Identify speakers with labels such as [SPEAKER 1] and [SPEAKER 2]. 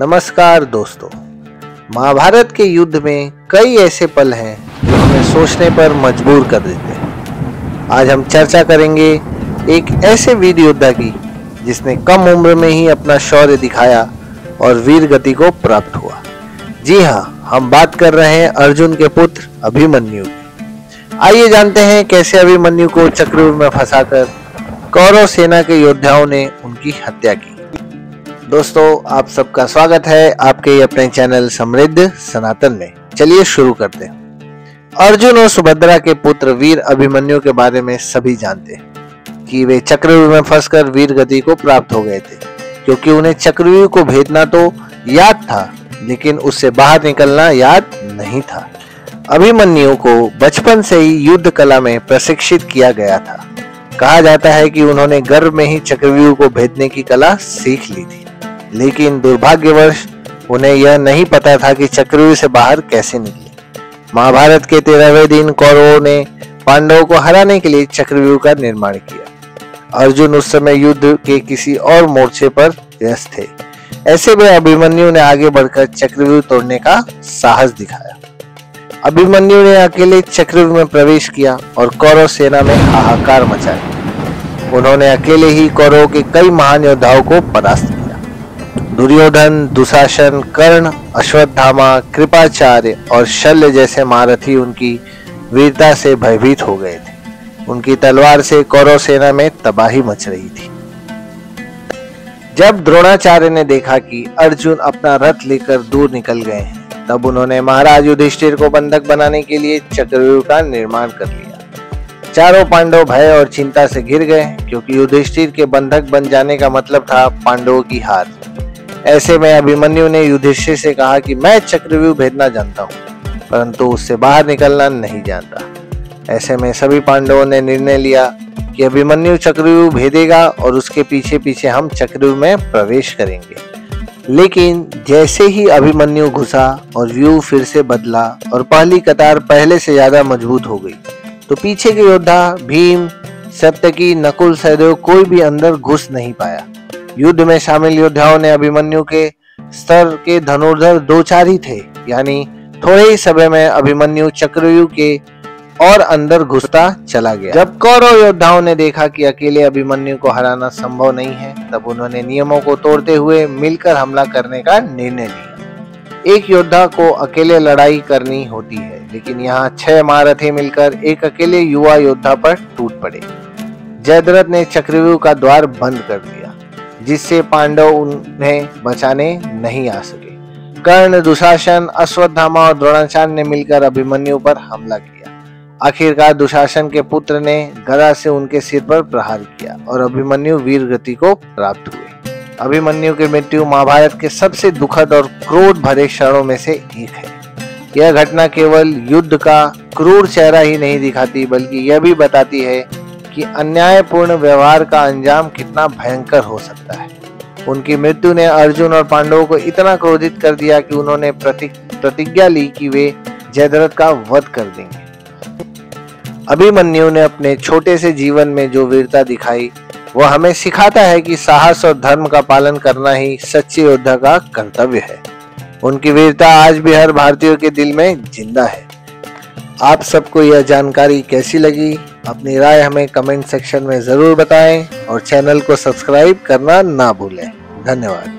[SPEAKER 1] नमस्कार दोस्तों, महाभारत के युद्ध में कई ऐसे पल हैं जो हमें सोचने पर मजबूर कर देते हैं। आज हम चर्चा करेंगे एक ऐसे वीर योद्धा की जिसने कम उम्र में ही अपना शौर्य दिखाया और वीर गति को प्राप्त हुआ। जी हाँ, हम बात कर रहे हैं अर्जुन के पुत्र अभिमन्यु की। आइए जानते हैं कैसे अभिमन्यु को चक्रव्यूह में फंसाकर कौरव सेना के योद्धाओं ने उनकी हत्या की। दोस्तों, आप सबका स्वागत है आपके अपने चैनल समृद्ध सनातन में। चलिए शुरू करते हैं। अर्जुन और सुभद्रा के पुत्र वीर अभिमन्यु के बारे में सभी जानते हैं कि वे चक्रव्यूह में फंसकर वीर गति को प्राप्त हो गए थे, क्योंकि उन्हें चक्रव्यूह को भेदना तो याद था, लेकिन उससे बाहर निकलना याद नहीं था। अभिमन्यु को बचपन से ही युद्ध कला में प्रशिक्षित किया गया था। कहा जाता है कि उन्होंने गर्भ में ही चक्रव्यूह को भेदने की कला सीख ली थी, लेकिन दुर्भाग्यवश उन्हें यह नहीं पता था कि चक्रव्यूह से बाहर कैसे निकले। महाभारत के 13वें दिन कौरवों ने पांडवों को हराने के लिए चक्रव्यूह का निर्माण किया। अर्जुन उस समय युद्ध के किसी और मोर्चे पर व्यस्त थे। ऐसे में अभिमन्यु ने आगे बढ़कर चक्रव्यूह तोड़ने का साहस दिखाया। अभिमन्यु ने अकेले चक्रव्यूह में प्रवेश किया और कौरव सेना में हाहाकार मचाया। उन्होंने अकेले ही कौरवों के कई महान योद्धाओं को परास्त किया। दुर्योधन, दुशासन, कर्ण, अश्वत्थामा, कृपाचार्य और शल्य जैसे महारथी उनकी वीरता से भयभीत हो गए थे। उनकी तलवार से कौरव सेना में तबाही मच रही थी। जब द्रोणाचार्य ने देखा कि अर्जुन अपना रथ लेकर दूर निकल गए हैं, तब उन्होंने महाराज युधिष्ठिर को बंधक बनाने के लिए चक्रव्यूह का निर्माण कर लिया। चारों पांडव भय और चिंता से घिर गए, क्योंकि युधिष्ठिर के बंधक बन जाने का मतलब था पांडवों की हार। ऐसे में अभिमन्यु ने युधिष्ठिर से कहा कि मैं चक्रव्यूह भेदना जानता हूँ, परंतु उससे बाहर निकलना नहीं जानता। ऐसे में सभी पांडवों ने निर्णय लिया कि अभिमन्यु चक्रव्यूह भेदेगा और उसके पीछे पीछे हम चक्रव्यूह में प्रवेश करेंगे। लेकिन जैसे ही अभिमन्यु घुसा और व्यूह फिर से बदला और पहली कतार पहले से ज्यादा मजबूत हो गई, तो पीछे के योद्धा भीम, सत्यकी, नकुल, सहदेव कोई भी अंदर घुस नहीं पाया। युद्ध में शामिल योद्धाओं ने अभिमन्यु के स्तर के धनुर्धर दो चार ही थे, यानी थोड़े ही समय में अभिमन्यु चक्रव्यूह के और अंदर घुसता चला गया। जब कौरव योद्धाओं ने देखा कि अकेले अभिमन्यु को हराना संभव नहीं है, तब उन्होंने नियमों को तोड़ते हुए मिलकर हमला करने का निर्णय लिया। एक योद्धा को अकेले लड़ाई करनी होती है, लेकिन यहाँ 6 महारथी मिलकर एक अकेले युवा योद्धा पर टूट पड़े। जयद्रथ ने चक्रव्यूह का द्वार बंद कर दिया, जिससे पांडव उन्हें बचाने नहीं आ सके। कर्ण, दुशासन, अश्वत्थामा और द्रोणाचार्य ने मिलकर अभिमन्यु पर हमला किया। आखिरकार दुशासन के पुत्र ने गदा से उनके सिर पर प्रहार किया और अभिमन्यु वीर गति को प्राप्त हुए। अभिमन्यु की मृत्यु महाभारत के सबसे दुखद और क्रोध भरे क्षणों में से एक है। यह घटना केवल युद्ध का क्रूर चेहरा ही नहीं दिखाती, बल्कि यह भी बताती है कि अन्यायपूर्ण व्यवहार का अंजाम कितना भयंकर हो सकता है। उनकी मृत्यु ने अर्जुन और पांडवों को इतना क्रोधित कर दिया कि उन्होंने प्रतिज्ञा ली कि वे जयद्रथ का वध कर देंगे। अभिमन्यु ने अपने छोटे से जीवन में जो वीरता दिखाई, वह हमें सिखाता है कि साहस और धर्म का पालन करना ही सच्चे योद्धा का कर्तव्य है। उनकी वीरता आज भी हर भारतीय के दिल में जिंदा है। आप सबको यह जानकारी कैसी लगी? अपनी राय हमें कमेंट सेक्शन में जरूर बताएं और चैनल को सब्सक्राइब करना ना भूलें। धन्यवाद।